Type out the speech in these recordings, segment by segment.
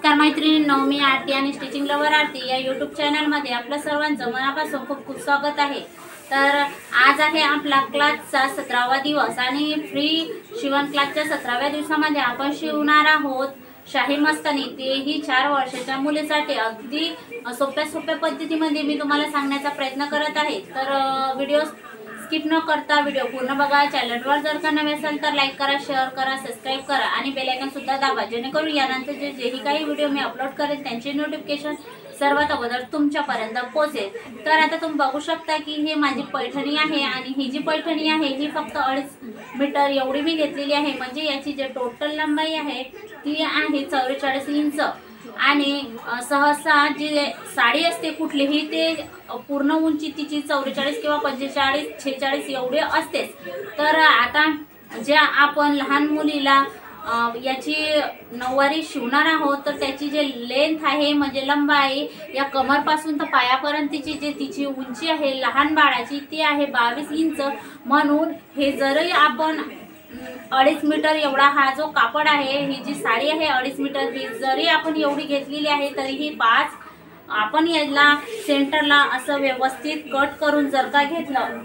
नमस्कार मैत्रिणींनो, मी आरती आणि स्टिचिंग लवर आरती या यूट्यूब चॅनलमध्ये आपलं सर्वांचं मनापासून खूप खूप स्वागत आहे। तर आज आहे आपला क्लासचा 17वा दिवस आणि फ्री शिवण क्लासच्या 17व्या दिवसामध्ये आपण शिवणार आहोत शाही मस्तानी, तेही 4 वर्षाच्या मुलीसाठी। अगदी सोप्या पद्धतीमध्ये मी तुम्हाला सांगण्याचा प्रयत्न करत आहे। तर व्हिडिओ स्किप न करता व्हिडिओ पूर्ण बघा। चॅनलवर जर का नवे असाल तर लाईक करा, शेअर करा, सबस्क्राइब करा आणि बेल आयकॉन सुद्धा दाबा, जेणेकरून यानंतर जेही काही व्हिडिओ मी अपलोड करेन त्यांचे नोटिफिकेशन सर्वात अगोदर तुमच्यापर्यंत पोहोचेल। तर आता तुम्ही बघू शकता की हे माझी पैठणी आहे आणि ही जी पैठणी आहे ही फक्त 2.5 मीटर एवढी मी घेतलेली आहे। म्हणजे याची जे टोटल लांबी आहे ती आहे 44 इंच आणि सहसा जी साडी असते कुठलीही ते पूर्ण उंची तिची 44 किंवा 45 46 एवढे असते। तर आता ज्या आपण लहान मुलीला याची नऊवारी शिवणार आहोत तर त्याची जे लेंथ आहे म्हणजे लंबाई या कमरपासून तर पायापर्यंतची जी तिची उंची आहे लहान बाळाची ती आहे 22 इंच। म्हणून हे जरी आपण 2.5 मीटर एवढा हा जो कापड आहे, ही जी साडी आहे 2.5 मीटर ही जरी आपण एवढी घेतलेली आहे तरीही 5 आपण याला सेंटरला असं व्यवस्थित कट करून जर का घेतलं,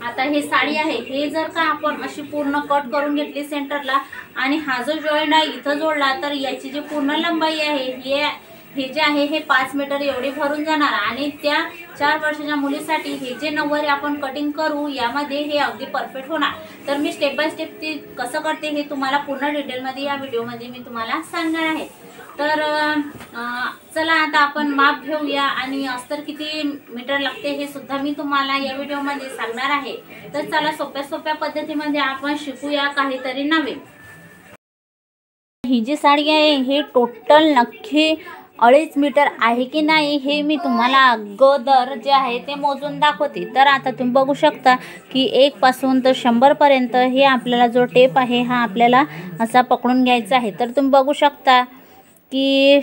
आता हे साडी आहे हे जर का आपण अशी पूर्ण कट करून घेतली सेंटरला आणि हा जो जॉईंट आहे इथं जोडला तर याची जी पूर्ण लंबाई आहे हे जे आहे हे 5 मीटर एवढी भरून जाणार। आणि त्या 4 वर्षाच्या मुलीसाठी हे जे नऊवारी आपण कटिंग करू यामध्ये हे अगदी परफेक्ट होणार। तर मी स्टेप बाय स्टेप ते कसं करते हे तुम्हाला पूर्ण डिटेलमध्ये या व्हिडिओमध्ये मी तुम्हाला सांगणार आहे। तर चला आता आपण माप घेऊया आणि अस्तर किती मीटर लागते हे सुद्धा मी तुम्हाला या व्हिडिओमध्ये सांगणार आहे। तर चला सोप्या पद्धतीमध्ये आपण शिकूया काहीतरी नवीन। ही जी साडी आहे हे टोटल नक्की 2.5 मीटर आहे की नाही हे मी तुम्हाला अगोदर जे आहे ते मोजून दाखवते। तर आता तुम्ही बघू शकता की 1 पासून तर 100 पर्यंत हे आपल्याला जो टेप आहे हा आपल्याला असा पकडून घ्यायचा आहे। तर तुम्ही बघू शकता की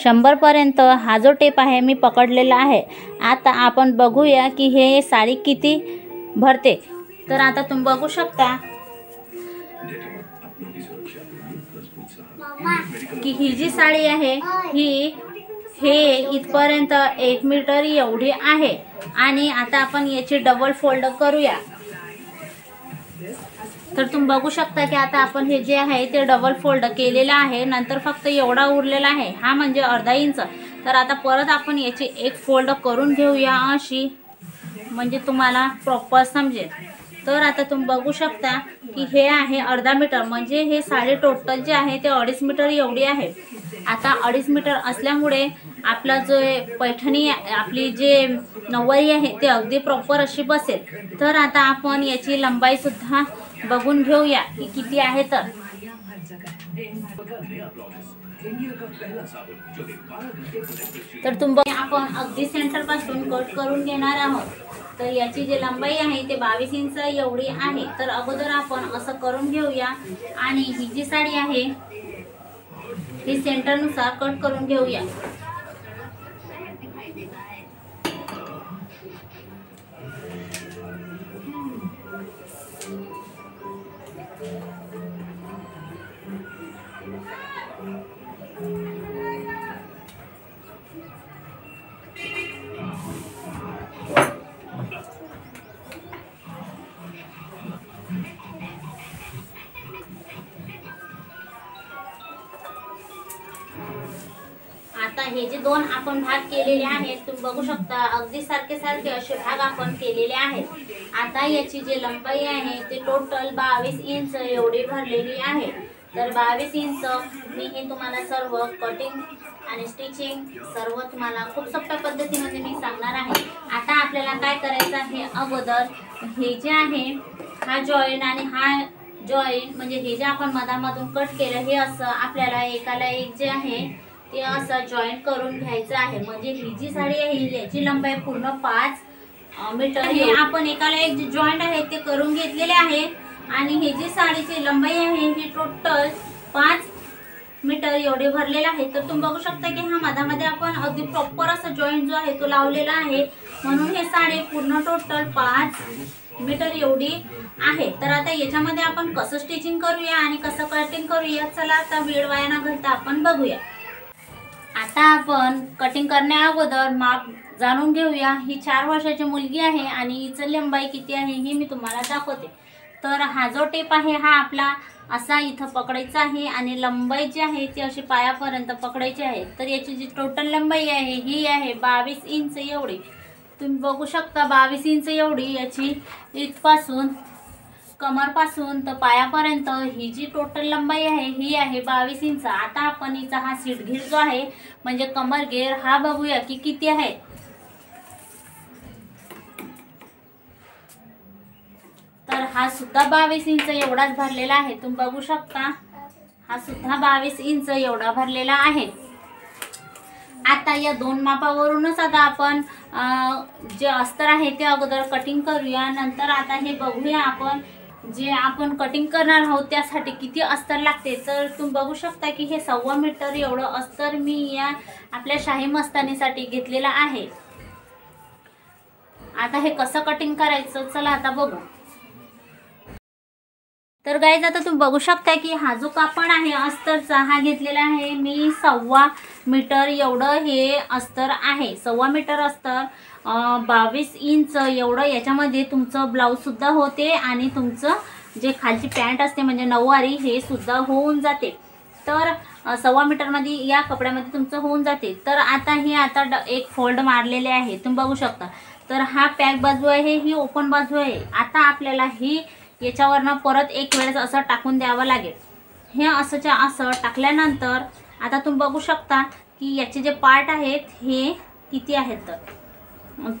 100 पर्यंत हा जो टेप आहे मी पकडलेला आहे। आता आपण बघूया की हे साडी किती भरते। तर आता तुम्ही बघू शकता की ही जी साडी आहे हे इथपर्यंत 1 मीटर एवढी आहे। आणि आता आपण याची डबल फोल्ड करूया। तर तुम्ही बघू शकता की आता आपण हे जे आहे ते डबल फोल्ड केलेलं आहे, नंतर फक्त एवढा उरलेला आहे हा म्हणजे अर्धा इंच। तर आता परत आपण याची एक फोल्ड करून घेऊया अशी, म्हणजे तुम्हाला प्रॉपर समजेल। तर आता तुम्ही बघू शकता की हे आहे अर्धा मीटर, म्हणजे हे साडी टोटल जे आहे ते 2.5 मीटर एवढी आहे। आता 2.5 मीटर असल्यामुळे आपला जो पैठणी आपली जे नऊवारी आहे ते अगदी प्रॉपर अशी बसेल। तर आता आपण याची लंबाई सुद्धा बघून घेऊया की किती आहे। तर तुम्ही आपण अगदी सेंटर पासून कट करून घेणार आहोत। तर याची जी लंबाई आहे ते 22 इंच एवढी आहे। तर अगोदर आपण असं करून घेऊया आणि ही जी साडी आहे ही सेंटरनुसार कट करून घेऊया। आता हे जे दोन आपण भाग केलेले आहेत तुम्ही बघू शकता अगदी सारखे असे भाग आपण केलेले आहेत। आता याची जी लंबाई आहे ते टोटल 22 इंच एवढी भरलेली आहे। तर 22 इंच मी हे तुम्हाला सर्व कटिंग आणि स्टिचिंग सर्व तुम्हाला खूप सोप्या पद्धतीमध्ये मी सांगणार आहे। आता आपल्याला काय करायचं आहे, अगोदर हे जे आहे हा जॉईंट आणि हा जॉईंट म्हणजे हे जे आपण मधामधून कट केलं हे असं आपल्याला एकाला एक जे आहे ते असं जॉईंट करून घ्यायचं आहे। म्हणजे ही जी साडी आहे याची लंबाई पूर्ण 5 मीटर हे आपण एकाला एक जे जॉईंट आहे ते करून घेतलेले आहे। आणि ही जी साडीची लंबाई आहे ही टोटल 5 मीटर एवढी भरलेला आहे। तर तुम्ही बघू शकता की हा मधामध्ये आपण अगदी प्रॉपर असा जॉईंट जो आहे तो लावलेला आहे, म्हणून हे साडी पूर्ण टोटल 5 मीटर एवढी आहे। तर आता याच्यामध्ये आपण कसं स्टिचिंग करूया आणि कसं कटिंग करूया, चला आता वेळ वाया न घालता आपण बघूया। आता आपण कटिंग करण्या अगोदर माप जाणून घेऊया। ही 4 वर्षाची मुलगी आहे आणि हिचं लंबाई किती आहे हे मी तुम्हाला दाखवते। तर हा जो टेप आहे हा आपला असा इथं पकडायचा आहे आणि लंबाई जी आहे ती अशी पायापर्यंत पकडायची आहे। तर याची जी टोटल लंबाई आहे ही आहे 22 इंच एवढी। तुम्ही बघू शकता 22 इंच एवढी याची इथपासून कमरपासून तर पायापर्यंत ही जी टोटल लंबाई आहे ही आहे 22 इंच। आता आपण हिचा हा सीट घेर जो आहे म्हणजे कमर घेर हा बघूया की किती आहे। तर हा सुद्धा 22 इंच एवढाच भरलेला आहे। तुम्ही बघू शकता हा सुद्धा 22 इंच एवढा भरलेला आहे। आता या दोन मापावरूनच आता आपण जे अस्तर आहे ते अगोदर कटिंग करूया। नंतर आता हे बघूया आपण जे आपण कटिंग करणार आहोत त्यासाठी किती अस्तर लागते। तर तुम्ही बघू शकता की हे 1.25 मीटर एवढं अस्तर मी या आपल्या शाही मस्तानीसाठी घेतलेला आहे। आता हे कसं कटिंग करायचं चला आता बघू। तर गाईज आता तुम्ही बघू शकता की हा जो कापड आहे अस्तरचा हा घेतलेला आहे मी 1.25 मीटर एवढं हे अस्तर आहे। 1.25 मीटर अस्तर 22 इंच एवढं याच्यामध्ये तुमचं ब्लाऊज सुद्धा होते आणि तुमचं जे खालची पॅन्ट असते म्हणजे नऊवारी हे सुद्धा होऊन जाते। तर 1.25 मीटरमध्ये या कपड्यामध्ये तुमचं होऊन जाते। तर आता हे आता एक फोल्ड मारलेले आहे तुम्ही बघू शकता। तर हा पॅक बाजू आहे ही ओपन बाजू आहे। आता आपल्याला ही याच्यावरनं परत एक वेळेस असं टाकून द्यावं लागेल। हे असंच्या असं टाकल्यानंतर आता तुम्ही बघू शकता की याचे जे पार्ट आहेत हे किती आहेत।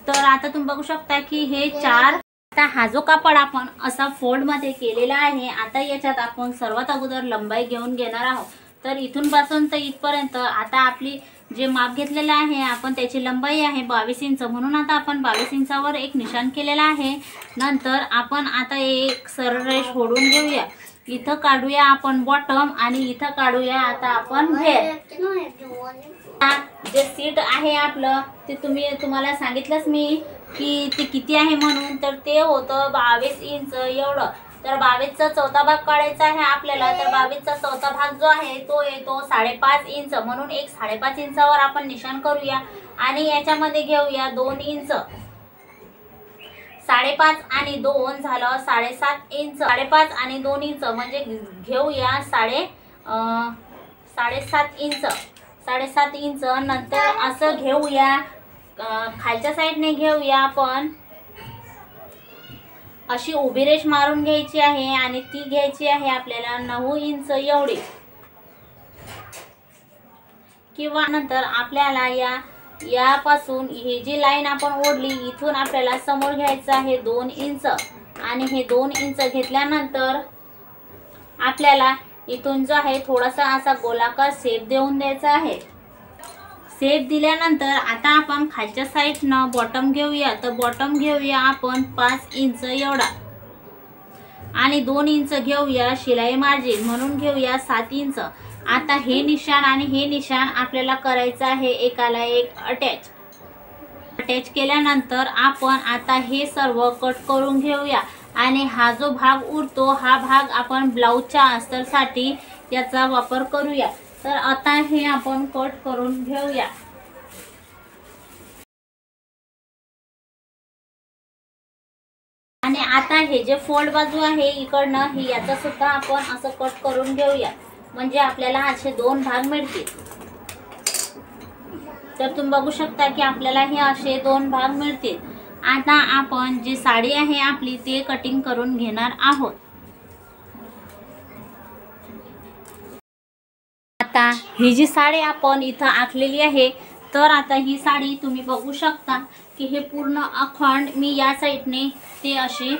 तर आता तुम्ही बघू शकता की हे 4। आता हा जो कापड आपण असा फोल्डमध्ये केलेला आहे। आता याच्यात आपण सर्वात अगोदर लंबाई घेऊन घेणार आहोत। तर इथून पासून तर इथपर्यंत आता आपली जे माप घेतलेलं आहे आपण त्याची लंबाई आहे 22 इंच म्हणून आता आपण 22 इंचावर एक निशाण केलेला आहे। नंतर आपण आता एक सरळ रेष ओढून घेऊया। इथं काढूया आपण बॉटम आणि इथं काढूया आता आपण घेर। जे सीट आहे आपलं ते तुम्हाला सांगितलंच मी की ते किती आहे म्हणून। तर ते होतं 22 इंच एवढं। तर 22चा चौथा भाग काढायचा आहे आपल्याला। तर 22चा चौथा भाग जो आहे तो येतो 5.5 इंच म्हणून एक 5.5 इंचावर आपण निशाण करूया आणि याच्यामध्ये घेऊया 2 इंच। 5.5 आणि 2 झालं 7.5 इंच। 5.5 आणि 2 इंच म्हणजे घेऊया 7.5 इंच। 7.5 इंच नंतर असं घेऊया खालच्या साईडने घेऊया आपण अशी उभी रेष मारून घ्यायची आहे आणि ती घ्यायची आहे आपल्याला 9 इंच एवढी। किंवा नंतर आपल्याला यापासून ही जी लाईन आपण ओढली इथून आपल्याला समोर घ्यायचं आहे 2 इंच आणि हे 2 इंच घेतल्यानंतर आपल्याला इथून जो आहे थोडासा असा गोलाकार शेप देऊन द्यायचा आहे। शेप दिल्यानंतर आता आपण खालच्या साईडनं बॉटम घेऊया। तर बॉटम घेऊया आपण 5 इंच एवढा आणि 2 इंच घेऊया शिलाई मार्जिन म्हणून घेऊया 7 इंच। आता हे निशाण आणि हे निशाण आपल्याला करायचं आहे एकाला एक अटॅच केल्यानंतर आपण आता हे सर्व कट करून घेऊया आणि हा जो भाग उरतो हा भाग आपण ब्लाऊजच्या अस्तरसाठी याचा वापर करूया। तर आता हे आपण कट करून घेऊया। आणि आता हे जे फोल्ड बाजू आहे इकडनं ही याचा सुद्धा आपण असं कट करून घेऊया म्हणजे आपल्याला असे 2 भाग मिळतील। तर तुम्ही बघू शकता की आपल्याला हे असे 2 भाग मिळतील। आता आपण जी साडी आहे आपली ते कटिंग करून घेणार आहोत। आता ही जी साडी आपण इथं आखलेली आहे तर आता ही साडी तुम्ही बघू शकता की हे पूर्ण अखंड मी या साईडने ते अशी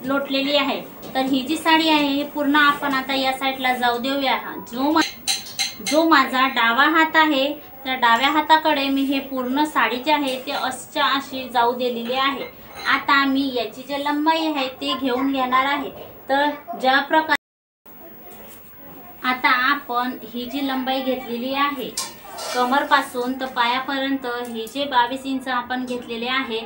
लोटलेली आहे। तर ही जी साडी आहे हे पूर्ण आपण आता या साईडला जाऊ देऊया। जो माझा डावा हात आहे त्या डाव्या हाताकडे मी हे पूर्ण साडी जी आहे ते अशी जाऊ दिलेली आहे। आता मी याची जी लंबाई आहे ते घेऊन घेणार आहे। तर ज्या प्रकारे आता आपण ही जी लंबाई घेतलेली आहे कमरपासून तर पायापर्यंत हे जे 22 इंच आपण घेतलेले आहे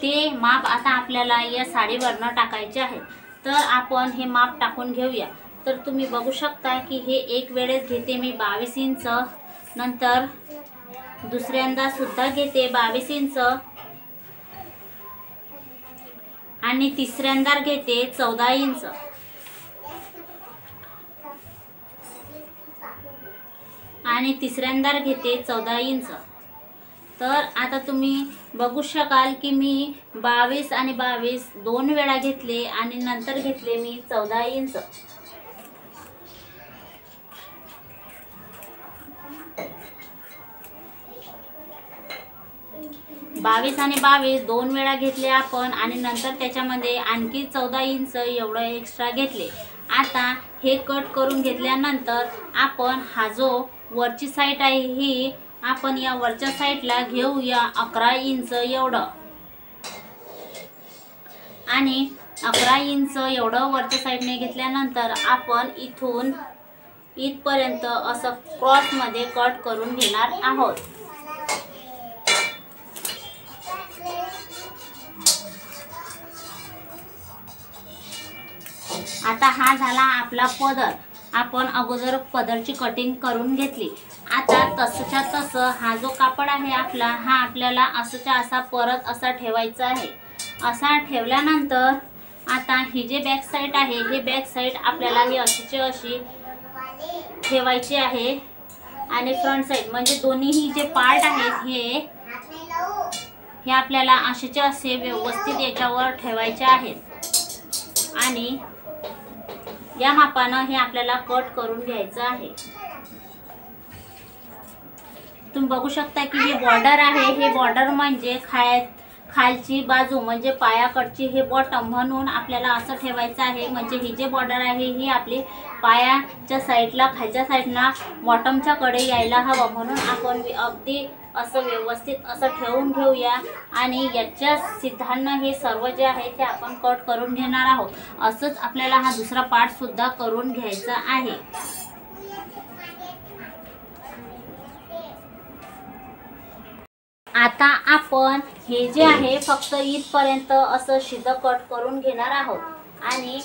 ते माप आता आपल्याला या साडीवरनं टाकायचे आहे। तर आपण हे माप टाकून घेऊया। तर तुम्ही बघू शकता की हे एक वेळेस घेते मी 22 इंच, नंतर दुसऱ्यांदा सुद्धा घेते 22 इंच आणि तिसऱ्यांदा घेते 14 इंच आणि तिसऱ्यांदा घेते 14 इंच। तर आता तुम्ही बघू शकाल की मी 22 आणि 22 दोन वेळा घेतले आणि नंतर घेतले मी 14 इंच। 22 आणि 22 दोन वेळा घेतले आपण आणि नंतर त्याच्यामध्ये आणखी 14 इंच एवढं एक्स्ट्रा घेतले। आता हे कट करून घेतल्यानंतर आपण हा जो वरची साईड आहे ही आपण या वरच्या साईडला घेऊया 11 इंच एवढं आणि 11 इंच एवढं वरच्या साईडने घेतल्यानंतर आपण इथून इथपर्यंत असं क्रॉसमध्ये कट करून घेणार आहोत। आता हा झाला आपला पदर। आपण अगोदर पदरची कटिंग करून घेतली। आता तसंच्या तसं हा जो कापड आहे आपला हा आपल्याला असंच्या असा परत असा ठेवायचा आहे। असा ठेवल्यानंतर आता ही जे बॅक साईड आहे हे बॅक साईड आपल्याला ही अशीची अशी ठेवायची आहे आणि फ्रंट साईड म्हणजे दोन्हीही जे पार्ट आहेत हे आपल्याला अशीचे असे व्यवस्थित याच्यावर ठेवायचे आहेत आणि या मापानं हे आपल्याला कट करून घ्यायचं आहे। तुम्ही बघू शकता की हे बॉर्डर आहे, हे बॉर्डर म्हणजे खालची बाजू म्हणजे पायाकडची हे बॉटम म्हणून आपल्याला असं ठेवायचं आहे। म्हणजे ही जे बॉर्डर आहे ही आपली पायाच्या साईडला खालच्या साईडला बॉटमच्या कडे यायला हवं म्हणून आपण अगदी असं व्यवस्थित असं ठेवून घेऊया आणि याच्या सिद्धांना हे सर्व जे आहे ते आपण कट करून घेणार आहोत। असंच आपल्याला हा दुसरा पार्ट सुद्धा करून घ्यायचा आहे। आता आपण हे जे आहे फक्त इथपर्यंत असं सीधं कट करून घेणार आहोत आणि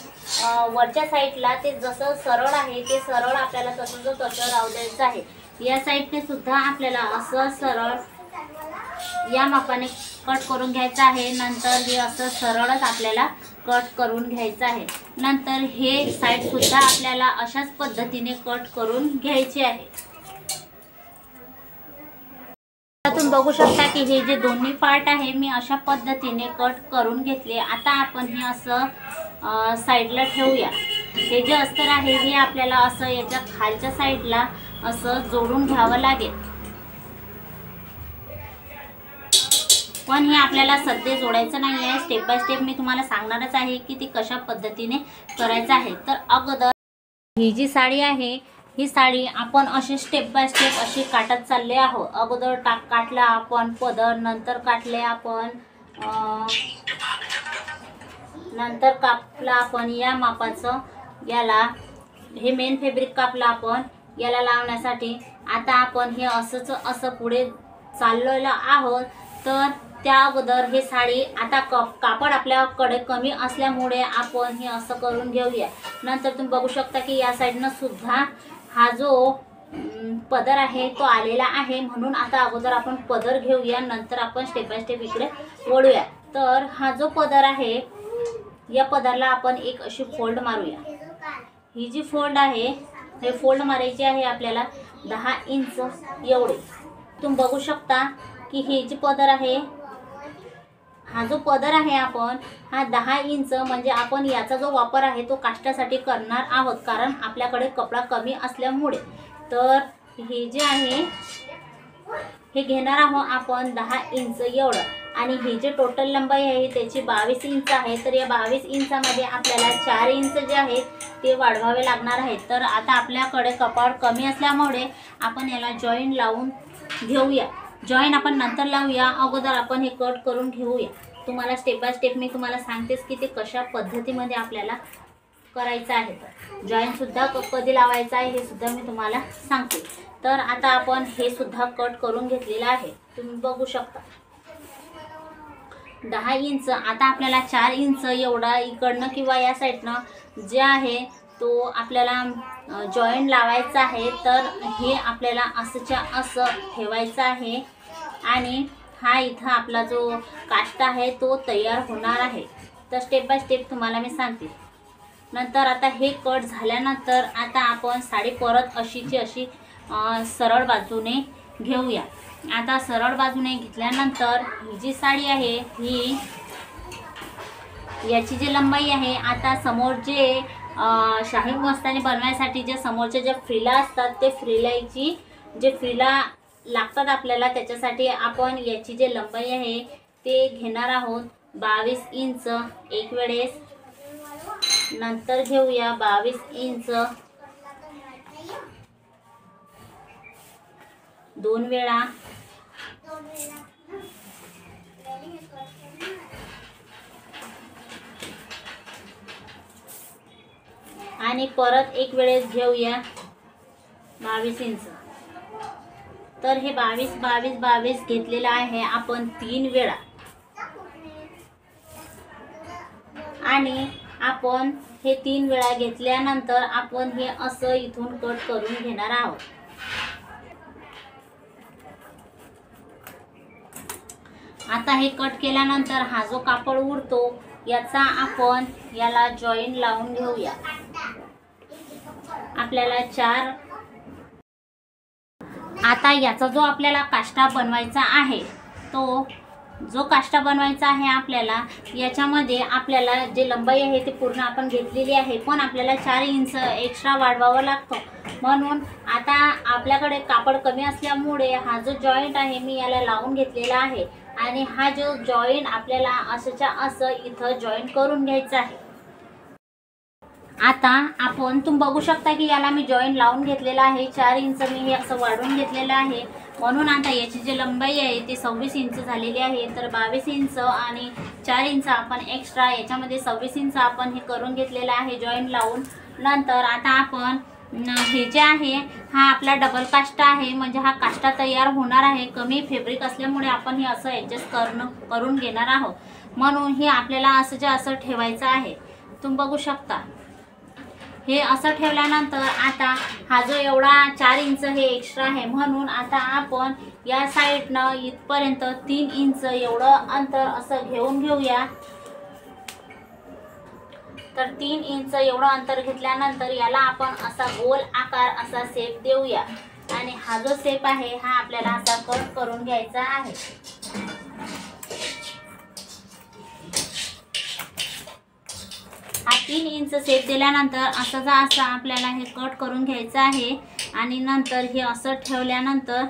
वरच्या साईडला ते जसं सरळ आहे ते सरळ आपल्याला तसं राहू द्यायचं आहे। या साईडने सुद्धा आपल्याला असं सरळ या मापाने कट करून घ्यायचं आहे। नंतर हे असं सरळच आपल्याला कट करून घ्यायचं आहे। नंतर हे साईड सुद्धा आपल्याला अशाच पद्धतीने कट करून घ्यायचे आहे। तुम्ही बघू शकता की हे जे दोन्ही पार्ट आहे मी अशा पद्धतीने कट करून घेतले। आता आपण हे असं साईडला ठेवूया। हे जे अस्तर आहे हे आपल्याला असं याच्या खालच्या साईडला असं जोडून घ्यावं लागेल, पण हे आपल्याला सध्या जोडायचं नाही आहे। स्टेप बाय स्टेप मी तुम्हाला सांगणारच आहे की ती कशा पद्धतीने करायचं आहे। तर अगोदर ही जी साडी आहे ही साडी आपण अशी स्टेप बाय स्टेप अशी काटत चालले आहोत। अगोदर काटला आपण पदर, नंतर काटले आपण नंतर कापला आपण या मापाचं याला हे मेन फॅब्रिक कापलं आपण याला लावण्यासाठी। आता आपण हे असंच असं पुढे चाललेलो आहोत। तर त्या अगोदर हे साडी आता कापड आपल्याकडे कमी असल्यामुळे आपण हे असं करून घेऊया। नंतर तुम्ही बघू शकता की या साईडनं सुद्धा हा जो पदर आहे तो आलेला आहे म्हणून आता अगोदर आपण पदर घेऊया, नंतर आपण स्टेप बाय स्टेप इकडे वळूया। तर हा जो पदर आहे या पदरला आपण एक अशी फोल्ड मारूया। ही जी फोल्ड आहे हे फोल्ड मारायची आहे आपल्याला 10 इंच एवढे। तुम्ही बघू शकता की हे जे पदर आहे हा जो पदर आहे आपण हा 10 इंच म्हणजे आपण याचा जो वापर आहे तो काष्टासाठी करणार आहोत कारण आपल्याकडे कपडा कमी असल्यामुळे। तर हे जे आहे हे घेणार आहोत आपण 10 इंच एवढं आणि ही जे टोटल लंबाई आहे त्याची 22 इंच आहे। तर या 22 इंचामध्ये आपल्याला 4 इंच जे आहे ते वाढवावे लागणार आहेत। तर आता आपल्याकडे कपड कमी असल्यामुळे आपण याला जॉईन लावून घेऊया। जॉईन आपण नंतर लावूया, अगोदर आपण हे कट करून घेऊया। तुम्हाला स्टेप बाय स्टेप मी तुम्हाला सांगतेच की ते कशा पद्धतीमध्ये आपल्याला करायचं आहे। तर जॉईन सुद्धा कधी लावायचं आहे हे सुद्धा मी तुम्हाला सांगते। तर आता आपण हे सुद्धा कट करून घेतलेलं आहे, तुम्ही बघू शकता। 10 इंच. आता आपल्याला 4 इंच एवढा इकडनं किंवा या साईडनं जे आहे तो आपल्याला जॉईंट लावायचा आहे. तर हे आपल्याला असंच्या असं ठेवायचं आहे आणि हा इथं आपला जो काष्टा आहे तो तयार होणार आहे. तर स्टेप बाय स्टेप तुम्हाला मी सांगते. नंतर आता हे कट झाल्यानंतर आता आपण साडी परत अशीची अशी सरळ बाजूने घेऊया. आता सरळ बाजूने घेतल्यानंतर ही जी साडी आहे ही याची जी लंबाई आहे, आता समोर जे शाही मस्तानी बनवायसाठी जे समोरचे जे फ्रिला असतात ते फ्रिलाची जे फ्रिला लागतात आपल्याला त्याच्यासाठी आपण याची जी लंबाई आहे ते घेणार आहोत 22 इंच एक वेळेस. नंतर घेऊया 22 इंच 2 वेळा. आणि परत एक वेळेस घेऊया 22 इंच. तर हे 22 22 22 घेतलेलं आहे आपण 3 वेळा. आणि आपण हे 3 वेळा घेतल्यानंतर आपण हे असं इथून कट करून घेणार आहोत. आता हे कट केल्यानंतर हा जो कापड उरतो याचा आपण याला जॉईंट लावून घेऊया. आपल्याला 4. आता याचा जो आपल्याला काष्टा बनवायचा आहे तो जो काष्टा बनवायचा आहे आपल्याला याच्यामध्ये आपल्याला जे लंबाई आहे ते पूर्ण आपण घेतलेली आहे, पण आपल्याला 4 इंच एक्स्ट्रा वाढवावं लागतं. म्हणून आता आपल्याकडे कापड कमी असल्यामुळे हा जो जॉईंट आहे मी याला लावून घेतलेला आहे आणि हा जो जॉईंट आपल्याला असंच्या असं इथं जॉईंट करून घ्यायचा आहे. आता आपण तुम्ही बघू शकता की याला मी जॉईंट लावून घेतलेला आहे. 4 इंच मी हे असं वाढवून घेतलेलं आहे. म्हणून आता याची जी लंबाई आहे ती 26 इंच झालेली आहे. तर 22 इंच आणि 4 इंच आपण एक्स्ट्रा याच्यामध्ये 26 इंच आपण हे करून घेतलेलं आहे जॉईंट लावून. नंतर आता आपण हे जे आहे हा आपला डबल काष्टा आहे, म्हणजे हा काष्टा तयार होणार आहे. कमी फॅब्रिक असल्यामुळे आपण हे असं ॲडजस्ट करून घेणार आहोत. म्हणून हे आपल्याला असंच्या असं ठेवायचं आहे. तुम्ही बघू शकता हे असं ठेवल्यानंतर आता हा जो एवढा 4 इंच हे एक्स्ट्रा आहे, म्हणून आता आपण या साईडनं इथपर्यंत 3 इंच एवढं अंतर असं घेऊया. तर 3 इंच एवढं अंतर घेतल्यानंतर याला आपण असा गोल आकार असा शेप देऊया आणि हा जो शेप आहे हा आपल्याला असा कट करून घ्यायचा आहे. हा 3 इंच शेप दिल्यानंतर असं आपल्याला हे कट करून घ्यायचं आहे. आणि नंतर हे असं ठेवल्यानंतर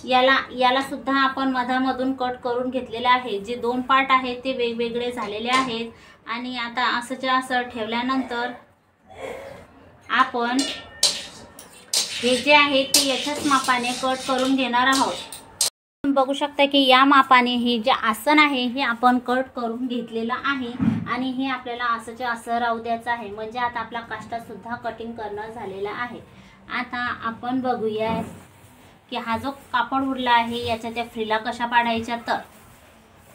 याला सुद्धा आपण मधामधून कट करून घेतलेले आहे. जे 2 पार्ट आहेत ते वेगवेगळे झालेले आहेत. आणि आता असं ठेवल्यानंतर आपण हे जे आहे ते याच्याच मापाने कट करून घेणार आहोत. तुम्ही बघू शकता की या मापाने हे जे आसन आहे हे आपण कट करून घेतलेलं आहे आणि हे आपल्याला असंच्या असं राहू द्यायचं आहे. म्हणजे आता आपला काष्टा सुद्धा कटिंग करणं झालेला आहे. आता आपण बघूया की हा जो कापड उरला आहे याच्या त्या फ्रिला कशा पाडायच्या.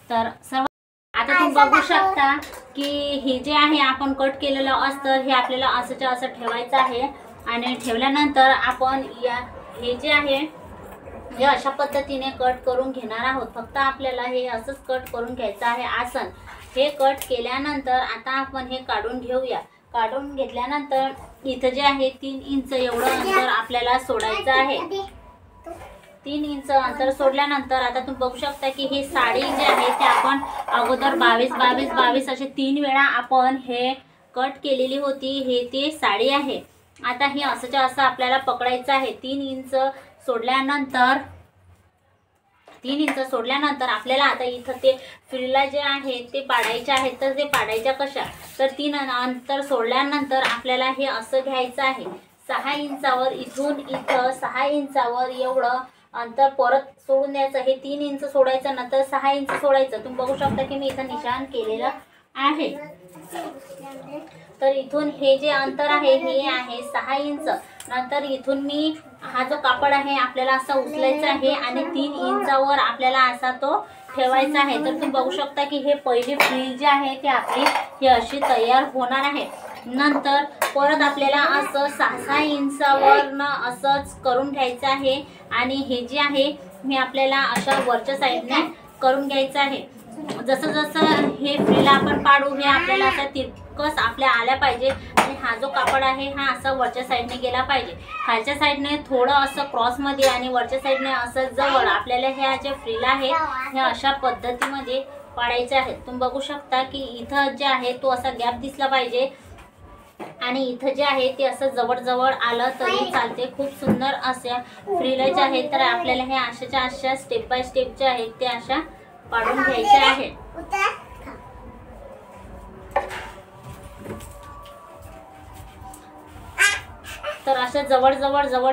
तर सर्व आता तुम्ही बघू शकता की हे जे आहे आपण कट केलेलं असतं हे आपल्याला असंच्या असं ठेवायचं आहे. आणि ठेवल्यानंतर आपण हे जे आहे हे अशा पद्धतीने कट करून घेणार आहोत. फक्त आपल्याला हे असंच कट करून घ्यायचं आहे आसन. हे कट केल्यानंतर आता आपण हे काढून घेऊया. काढून घेतल्यानंतर इथं जे आहे 3 इंच एवढं अंतर आपल्याला सोडायचं आहे. 3 इंच अंतर सोडल्यानंतर आता तुम्ही बघू शकता की ही साडी जी आहे ते आपण अगोदर 22 22 22 असे 3 वेळा आपण हे कट केलेली होती. हे ते साडी आहे. आता हे असंच्या असं आपल्याला पकडायचं आहे. 3 इंच सोडल्यानंतर आपल्याला आता इथं ते फ्रिला जे आहे ते पाडायचे आहेत. तर ते पाडायच्या कशा, तर 3 अंतर सोडल्यानंतर आपल्याला हे असं घ्यायचं आहे. 6 इंचावर इथून इथं 6 इंचावर एवढं अंतर परत सोडून द्यायचं. हे 3 इंच सोडायचं, नंतर 6 इंच सोडायचं. तुम्ही बघू शकता की मी इथं निशाण केलेलं आहे. तर इथून हे जे अंतर आहे हे आहे 6 इंच। नंतर इथून मी हा जो कापड आहे आपल्याला असा उचलायचा आहे आणि 3 इंचावर आपल्याला असा तो ठेवायचा आहे। तर तुम्ही बघू शकता की हे पहिली फ्रिल जी आहे ती आपली ही अशी तयार होणार आहे। नंतर परत आपल्याला असं 6 इंचावर असंच करून घ्यायचं आहे आणि हे जे आहे हे आपल्याला अशा वरच्या साईडने करून घ्यायचं आहे। जसं जसं हे फ्रिल आपण पाडू हे आपल्याला असं तितकंच आपल्या आल्या पाहिजे आणि हा जो कापड आहे हा असा वरच्या साईडने गेला पाहिजे। खालच्या साईडने थोडं असं क्रॉसमध्ये आणि वरच्या साईडने असं जवळ आपल्याला ह्या जे फ्रिल आहे ह्या अशा पद्धतीमध्ये पाडायचे आहेत। तुम्ही बघू शकता की इथं जे आहे तो असा गॅप दिसला पाहिजे आणि इथं जे आहे ते असं जवळ जवळ आलं तरी चालते। खूप सुंदर अशा फ्रिल जे आहेत तर आपल्याला हे अशाच्या अशा स्टेप बाय स्टेप जे आहेत ते अशा पाडून घ्यायचे आहे। तर असं जवळ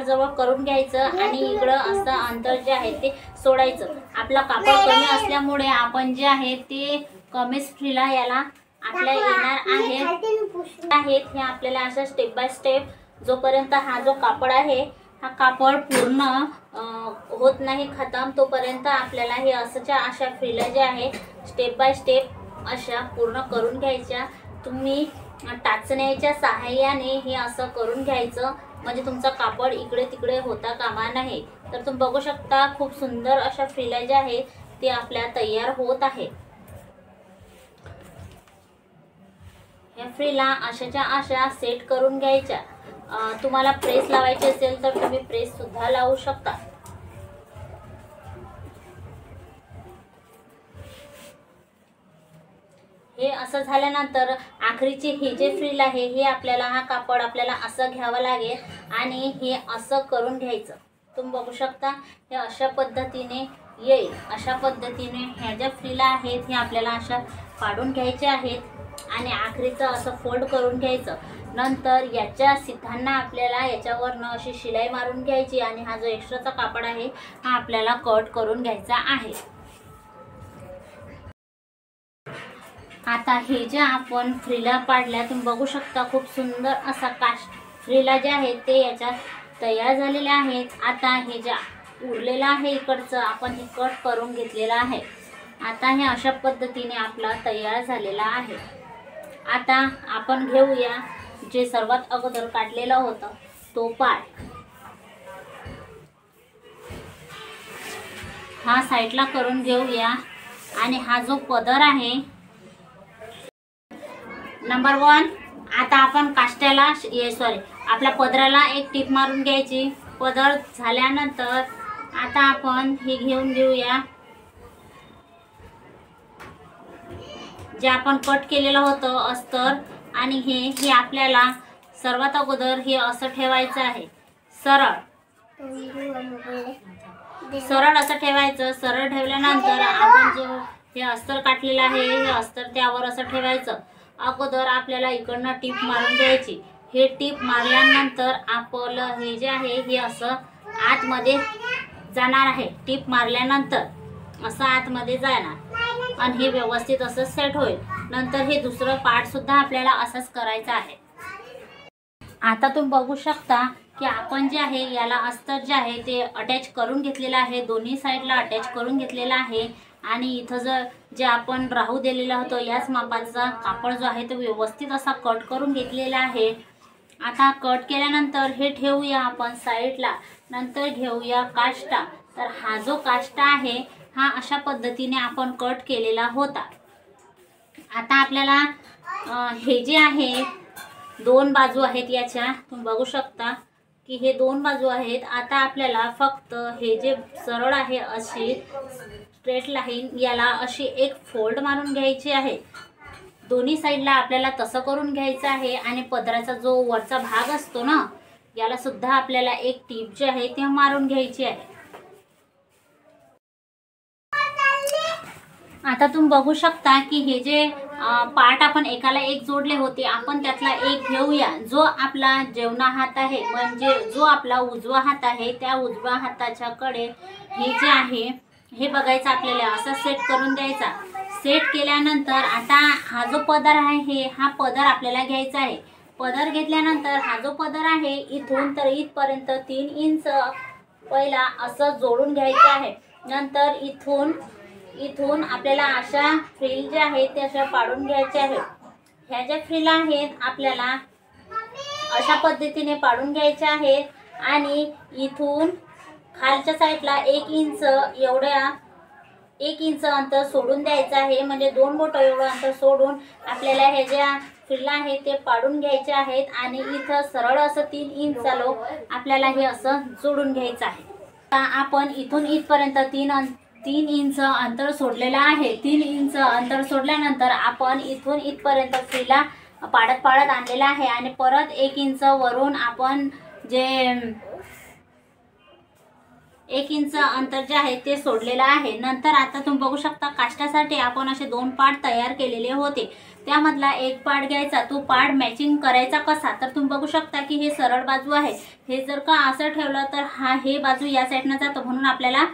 जवळ करून घ्यायचं आणि इकडं असं अंतर जे आहे ते सोडायचं। आपला कापड कमी असल्यामुळे आपण जे आहे ते कमीच फ्रिला याला आपल्या येणार आहेत हे आपल्याला असं स्टेप बाय स्टेप जोपर्यंत हा जो कापड आहे हा कापड पूर्ण होत नाही खतम तोपर्यंत आपल्याला हे असंच्या अशा फ्रिला जे आहे स्टेप बाय स्टेप अशा पूर्ण करून घ्यायच्या। तुम्ही टाचण्याच्या सहाय्याने हे असं करून घ्यायचं म्हणजे तुमचा कापड इकडे तिकडे होता कामा नाही। तर तुम्ही बघू शकता खूप सुंदर अशा फ्रिला ज्या आहेत ते आपल्या तयार होत आहे। या फ्रिला अशाच्या अशा सेट करून घ्यायच्या। तुम्हाला प्रेस लावायची असेल तर तुम्ही प्रेस सुद्धा लावू शकता। हे असं झाल्यानंतर आखरीची ही जे फ्रिल आहे हे आपल्याला हा कापड आपल्याला असं घ्यावं लागेल आणि हे असं करून घ्यायचं। तुम्ही बघू शकता हे अशा पद्धतीने येईल। अशा पद्धतीने ह्या ज्या फ्रिला आहेत हे आपल्याला अशा पाडून घ्यायच्या आहेत आणि आखरीचं असं फोल्ड करून घ्यायचं। नंतर याच्या सिद्धांना आपल्याला याच्यावरनं अशी शिलाई मारून घ्यायची आणि हा जो एक्स्ट्राचा कापड आहे हा आपल्याला कट करून घ्यायचा आहे। आता हे जे आपण फ्रिला पाडल्या तुम्ही बघू शकता खूप सुंदर असा फ्रिला जे आहेत ते याच्यात तयार झालेले आहेत। आता हे जे उरलेलं आहे इकडचं आपण हे कट करून घेतलेलं आहे। आता हे अशा पद्धतीने आपला तयार झालेला आहे। आता आपण घेऊया जे सर्वात अगोदर काढलेलं होतं तो पार्ट हा साईडला करून घेऊया आणि हा जो पदर आहे नंबर 1 आता आपण काष्ट्याला आपल्या पदराला एक टीप मारून घ्यायची। पदर झाल्यानंतर आता आपण हे घेऊन घेऊया जे आपण कट केलेलं होतं अस्तर आणि हे आपल्याला सर्वात अगोदर हे असं ठेवायचं आहे। सरळ असं ठेवायचं। सरळ ठेवल्यानंतर आपण जो हे अस्तर काढलेलं आहे हे अस्तर त्यावर असं ठेवायचं। अगोदर आपल्याला इकडनं टीप मारून द्यायची। हे टीप मारल्यानंतर आपलं हे जे आहे हे असं आतमध्ये जाणार आहे। टीप मारल्यानंतर असं आतमध्ये जाणार आणि हे व्यवस्थित असं सेट होईल। नंतर हे दुसरं पार्ट सुद्धा आपल्याला असंच करायचं आहे। आता तुम्ही बघू शकता की आपण जे आहे याला अस्तर जे आहे ते अटॅच करून घेतलेलं आहे। दोन्ही साईडला अटॅच करून घेतलेला आहे आणि इथं जे आपण राहू दिलेलं होतं याच मापाचा कापड जो आहे तो व्यवस्थित असा कट करून घेतलेला आहे। आता कट केल्यानंतर हे ठेवूया आपण साईडला। नंतर घेऊया काष्टा। तर हा जो काष्टा आहे हा अशा पद्धतीने आपण कट केलेला होता। आता आपल्याला हे जे आहे 2 बाजू आहेत याच्या तुम्ही बघू शकता की हे 2 बाजू आहेत। आता आपल्याला फक्त हे जे सरळ आहे अशी स्ट्रेट लाईन याला अशी एक फोल्ड मारून घ्यायची आहे। दोन्ही साईडला आपल्याला तसं करून घ्यायचं आहे आणि पदराचा जो वरचा भाग असतो ना याला सुद्धा आपल्याला एक टीप जी आहे ती मारून घ्यायची आहे। आता तुम्ही बघू शकता की हे जे पार्ट आपण एकाला एक जोडले होते आपण त्यातला एक घेऊया। जो आपला जेवणा हात आहे म्हणजे जो आपला उजवा हात आहे त्या उजव्या हाताच्या कडे हे जे आहे हे बघायचं आपल्याला असं सेट करून द्यायचा। सेट केल्यानंतर आता हा जो पदर आहे हा पदर आपल्याला घ्यायचा आहे। पदर घेतल्यानंतर हा जो पदर आहे इथून तर इथपर्यंत 3 इंच पहिला असं जोडून घ्यायचं आहे। नंतर इथून आपल्याला अशा फ्रिल ज्या आहेत त्या अशा पाडून घ्यायच्या आहेत। ह्या ज्या फ्रिल आहेत आपल्याला अशा पद्धतीने पाडून घ्यायच्या आहेत आणि इथून खालच्या साईडला 1 इंच अंतर सोडून द्यायचं आहे। म्हणजे 2 बोट एवढं अंतर सोडून आपल्याला हे ज्या फ्रिल आहेत ते पाडून घ्यायचे आहेत आणि इथं सरळ असं 3 इंच आपल्याला हे असं जोडून घ्यायचं आहे। आता आपण इथून इथपर्यंत 3 इंच अंतर सोडलेलं आहे। 3 इंच अंतर सोडल्यानंतर आपण इथून इथपर्यंत फ्रिला पाडत आणलेला आहे आणि परत 1 इंच वरून आपण जे 1 इंच अंतर जे आहे ते सोडलेलं आहे। नंतर आता तुम्ही बघू शकता काष्टासाठी आपण असे 2 पार्ट तयार केलेले होते, त्यामधला एक पार्ट घ्यायचा। तो पार्ट मॅचिंग करायचा कसा, तर तुम्ही बघू शकता की हे सरळ बाजू आहे, हे जर का असं ठेवलं तर हे बाजू या साईडनं जातं, म्हणून आपल्याला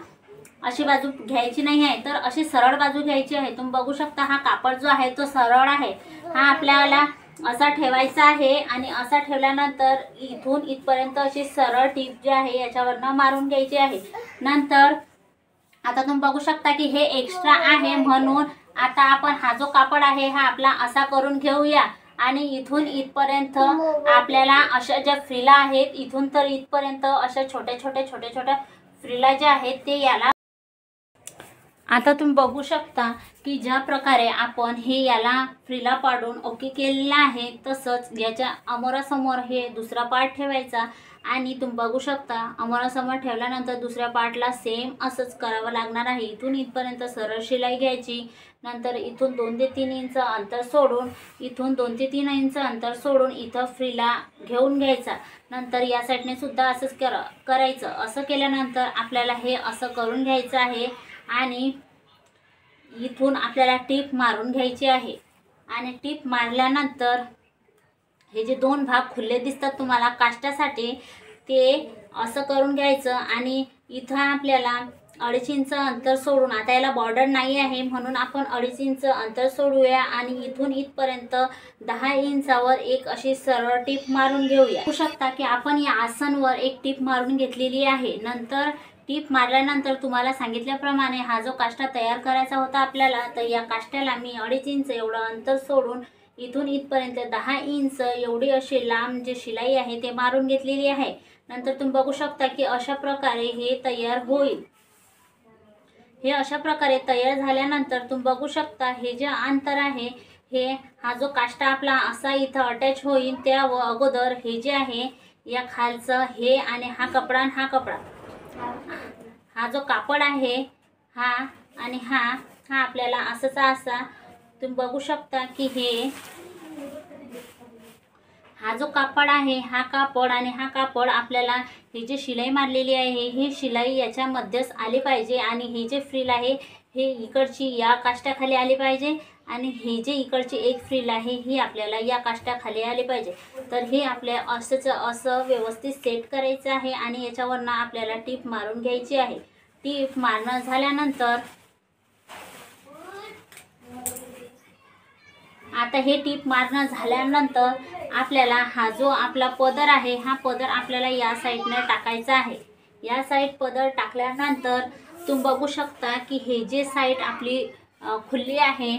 अशी बाजू घ्यायची नाही आहे, तर अशी सरळ बाजू घ्यायची आहे। तुम्ही बघू शकता हा कापड जो आहे तो सरळ आहे, हा आपल्याला असा ठेवायचा आहे आणि असा ठेवल्यानंतर इथून इथपर्यंत अशी सरळ टीप जी आहे याच्यावरनं मारून घ्यायची आहे। नंतर आता तुम्ही बघू शकता की हे एक्स्ट्रा आहे, म्हणून आता आपण हा जो कापड आहे हा आपला असा करून घेऊया आणि इथून इथपर्यंत आपल्याला अशा ज्या फ्रिला आहेत इथून तर इथपर्यंत अशा छोट्या फ्रिला ज्या आहेत ते याला आता तुम्ही बघू शकता की ज्या प्रकारे आपण हे याला फ्रिला पाडून ओके केलेला आहे, तसंच याच्या अमोरासमोर हे दुसरा पार्ट ठेवायचा आणि तुम्ही बघू शकता अमोरासमोर ठेवल्यानंतर दुसऱ्या पार्टला सेम असंच करावं लागणार आहे। इथून इथपर्यंत सरळ शिलाई घ्यायची, नंतर इथून 2 ते 3 इंच अंतर सोडून इथून 2 ते 3 इंच अंतर सोडून इथं फ्रिला घेऊन घ्यायचा। नंतर या साईडने सुद्धा असंच करायचं। असं केल्यानंतर आपल्याला हे असं करून घ्यायचं आहे आणि इथून आपल्याला टीप मारून घ्यायची आहे आणि टीप मारल्यानंतर हे जे 2 भाग खुले दिसतात तुम्हाला काष्टासाठी ते असं करून घ्यायचं आणि इथं आपल्याला 2.5 इंच अंतर सोडून, आता याला बॉर्डर नाही आहे म्हणून आपण 2.5 इंच अंतर सोडूया आणि इथून इथपर्यंत 10 इंचावर एक अशी सरळ टीप मारून घेऊया। बघू शकता की आपण या आसनवर एक टीप मारून घेतलेली आहे। नंतर टीप मारल्यानंतर तुम्हाला सांगितल्याप्रमाणे हा जो काष्टा तयार करायचा होता आपल्याला, तर या काष्ट्याला मी 2.5 इंच एवढं अंतर सोडून इथून इथपर्यंत 10 इंच एवढी अशी लांब जे शिलाई आहे ते मारून घेतलेली आहे। नंतर तुम्ही बघू शकता की अशा प्रकारे हे तयार होईल। हे अशा प्रकारे तयार झाल्यानंतर तुम्ही बघू शकता हे जे अंतर आहे हे हा जो काष्टा आपला असा इथं अटॅच होईल त्या अगोदर हे जे आहे या खालचं हे आणि हा कपडा हा जो कापड आहे हा आणि हा आपल्याला असाचा असा तुम्ही बघू शकता की हा जो कापड आहे हा कापड आणि हा कापड आपल्याला ही जी शिलाई मारलेली आहे ही शिलाई याच्यामध्येच आली पाहिजे आणि हे जे फ्रिल आहे हे इकडची या काष्ट्याखाली आली पाहिजे आणि हे जे इकडची एक फ्रिल आहे ही आपल्याला या काष्ट्याखाली आली पाहिजे। तर हे आपल्या असं व्यवस्थित सेट करायचं आहे आणि याच्यावरनं आपल्याला टीप मारून घ्यायची आहे। टीप मारणं झाल्यानंतर आता हे टीप मारणं झाल्यानंतर आपल्याला हा जो आपला पदर आहे हा पदर आपल्याला या साईडने टाकायचा आहे। या साईड पदर टाकल्यानंतर तुम्ही बघू शकता की हे जे साईड आपली खुली आहे,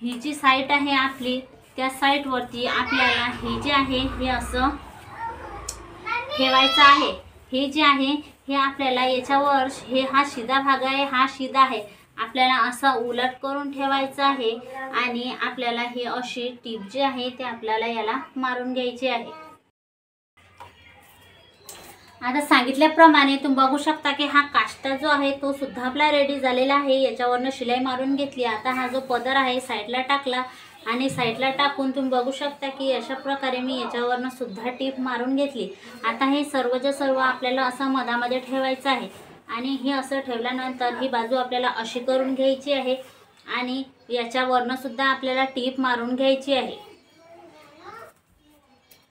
ही जी साईड आहे आपली त्या साईडवरती आपल्याला हे जे आहे हे असं ठेवायचं आहे। हे जे आहे हे आपल्याला याच्यावर हा शिधा भाग आहे, हा शिधा आहे, आपल्याला असा उलट करून ठेवायचा आहे आणि आपल्याला हे अशी टीप जी आहे ते आपल्याला याला मारून घ्यायची आहे। आता सांगितल्याप्रमाणे तुम्ही बघू शकता की हा काष्टा जो आहे तो सुद्धा आपला रेडी झालेला आहे। याच्यावरनं शिलाई मारून घेतली। आता हा जो पदर आहे साईडला टाकला आणि साईडला टाकून तुम्ही बघू शकता की अशा प्रकारे मी याच्यावरनं सुद्धा टीप मारून घेतली। आता हे सर्व आपल्याला असं मधामध्ये ठेवायचं आहे आणि हे असं ठेवल्यानंतर ही बाजू आपल्याला अशी करून घ्यायची आहे आणि याच्यावरनं सुद्धा आपल्याला टीप मारून घ्यायची आहे।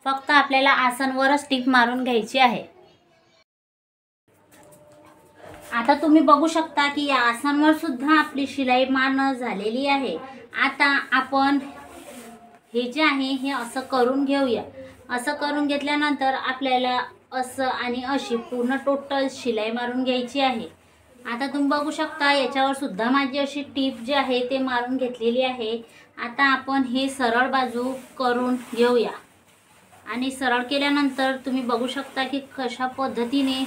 फक्त आपल्याला आसनवरच टीप मारून घ्यायची आहे। आता आता तुम्ही बघू शकता की या आसांवर सुद्धा आपली शिलाई मारणं झालेली आहे। आता आपण हे जे आहे हे असं करून घेऊया। असं करून घेतल्यानंतर आपल्याला असं आणि अशी पूर्ण टोटल शिलाई मारून घ्यायची आहे। आता तुम्ही बघू शकता याच्यावर सुद्धा माझी अशी टीप जी आहे ते मारून घेतलेली आहे। आता आपण हे सरळ बाजू करून घेऊया आणि सरळ केल्यानंतर तुम्ही बघू शकता की कशा पद्धतीने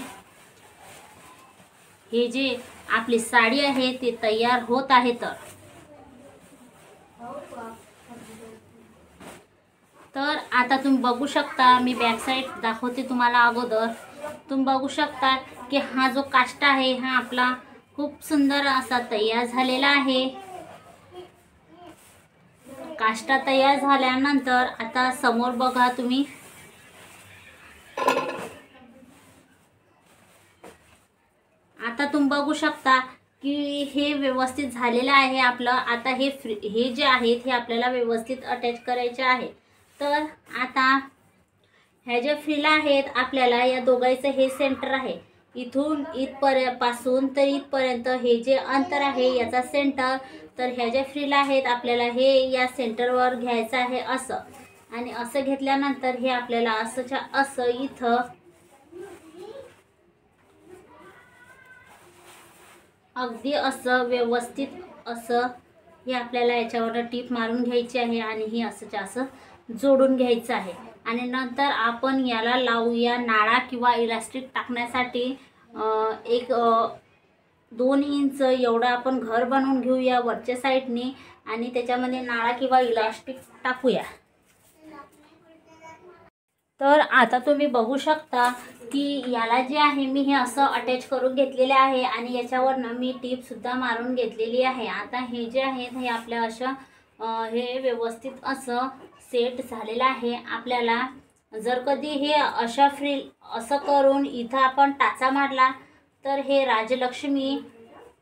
हे जे आपली साडी आहे ते तयार होत आहे। तर आता तुम्ही बघू शकता, मी बॅक साइड दाखवते तुम्हाला अगोदर। तुम्ही बघू शकता की हा जो काष्टा आहे हा आपला खूप सुंदर असा तयार झालेला आहे। काष्टा तयार झाल्यानंतर आता समोर बघा तुम्ही, आता तुम्ही बघू शकता की हे व्यवस्थित झालेलं आहे आपलं। आता हे जे आहेत हे आपल्याला व्यवस्थित अटॅच करायचे आहे। तर आता ह्या ज्या फ्रिला आहेत आपल्याला या दोघांचं हे सेंटर आहे, इथून इथपासून तर इथपर्यंत हे जे अंतर आहे याचा सेंटर। तर ह्या ज्या फ्रिला आहेत आपल्याला हे या सेंटरवर घ्यायचं आहे असं, आणि असं घेतल्यानंतर हे आपल्याला असंच्या असं इथं अगदी असं व्यवस्थित असं हे आपल्याला याच्यावर टीप मारून घ्यायची आहे आणि ही असंच्या असं जोडून घ्यायचं आहे। आणि नंतर आपण याला लावूया नाळा किंवा इलास्टिक टाकण्यासाठी एक 2 इंच एवढं आपण घर बनवून घेऊया वरच्या साईडने आणि त्याच्यामध्ये नाळा किंवा इलास्टिक टाकूया। तर आता तुम्ही बघू शकता की याला जे आहे मी हे असं अटॅच करून घेतलेले आहे आणि याच्यावरनं मी टीप सुद्धा मारून घेतलेली आहे। आता हे जे आहे हे आपल्या असं हे व्यवस्थित असं सेट झालेलं आहे। आपल्याला जर कधी हे अशा फ्रिल असं करून इथं आपण टाचा मारला तर हे राजलक्ष्मी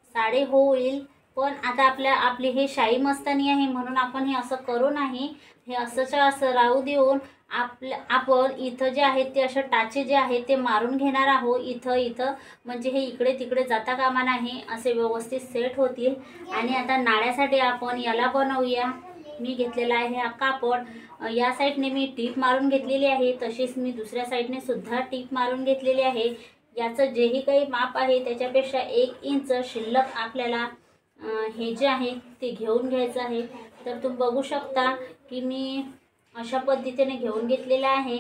साडी होईल। पण आता आपली हे शाही मस्तानी आहे म्हणून आपण हे असं करू नाही, हे असंच्या असं राहू देऊन आपण इथं जे आहेत ते असे टाचे जे आहेत ते मारून घेणार आहोत इथं, म्हणजे हे इकडे तिकडे जाता कामा नाही, असे व्यवस्थित सेट होतील। आणि आता नाळ्यासाठी आपण याला बनवूया। मी घेतलेला आहे हा कापड, या साईडने मी टीप मारून घेतलेली आहे, तशीच मी दुसऱ्या साईडने सुद्धा टीप मारून घेतलेली आहे। याचं जेही काही माप आहे त्याच्यापेक्षा 1 इंच शिल्लक आपल्याला हे जे आहे ते घेऊन घ्यायचं आहे। तर तुम्ही बघू शकता की मी अशा पद्धतीने घेऊन घेतलेलं आहे।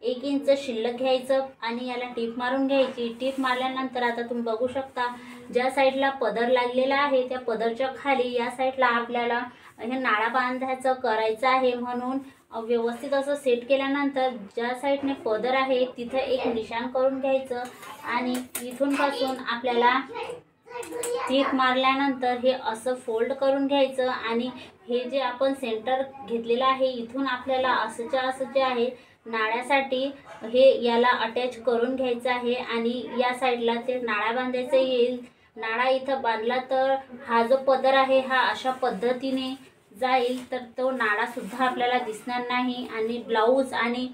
1 इंच शिल्लक घ्यायचं आणि याला टीप मारून घ्यायची। टीप मारल्यानंतर आता तुम्ही बघू शकता ज्या साईडला पदर लागलेला आहे त्या पदरच्या खाली या साईडला आपल्याला हे नाळा बांधायचं करायचं आहे, म्हणून व्यवस्थित असं सेट केल्यानंतर ज्या साईडने पदर आहे तिथं एक निशाण करून घ्यायचं आणि इथून पासून आपल्याला टीप मारल्यानंतर हे असं फोल्ड करून घ्यायचं आणि हे जे आपण सेंटर घेतलेलं आहे इथून आपल्याला असंच्या असं जे आहे नाळ्यासाठी हे याला अटॅच करून घ्यायचं आहे आणि या साईडला ते नाळा बांधायचं येईल। नाळा इथं बांधला तर हा जो पदर आहे हा अशा पद्धतीने जाईल, तर तो नाळा सुद्धा आपल्याला दिसणार नाही। आणि ब्लाऊज आणि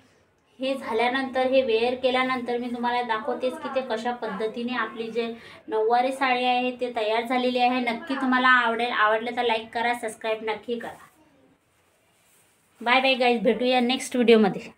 हे झाल्यानंतर हे वेअर केल्यानंतर मी तुम्हाला दाखवतेच की ते कशा पद्धतीने आपली जे नऊवारी साडी आहे ते तयार झालेली आहे। नक्की तुम्हाला आवडलं तर लाईक करा, सबस्क्राईब नक्की करा। बाय बाय गाईज, भेटूया नेक्स्ट व्हिडिओमध्ये।